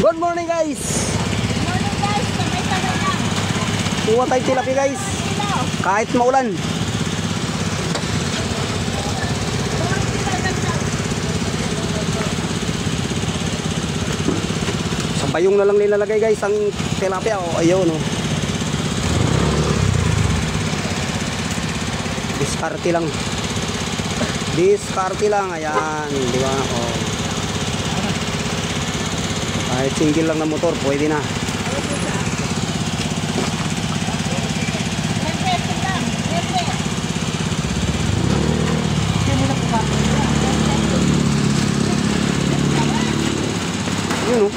Good morning guys. Morning guys, sabay-sabay lang. Kuha tayo tilapia guys. Kahit maulan. Sa bayong na lang nilalagay guys ang tilapia. Oh, ayun oh. Diskarte lang. Diskarte lang. Ayan. Di ba? Oh. Kahit single lang na motor, pwede na. Yun o.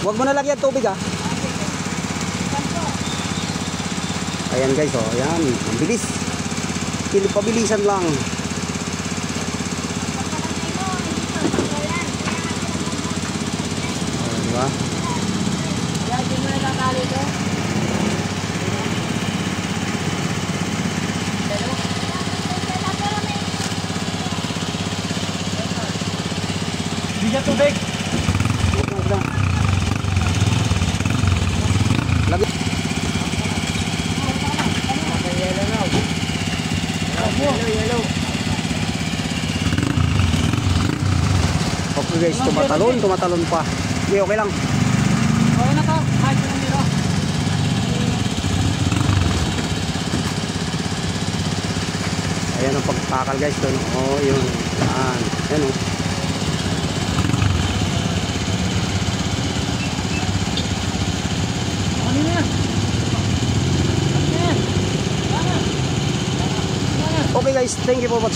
Wag mo na lagyan tubig ah. Ayan guys oh, ayan, ang bilis. Pabilisan lang. Oh, diba? Hindi mo na nakali ito. Bigyan tubig. Lagi. Yellow. Okay guys, tumatalon pa. Okay, okay lang. Okay na to. Ay, nilo. Ayan ang pagkakal guys doon. Oh, yun. Ayan. Ayan oh. Ano na? Okay guys, thank you for watching.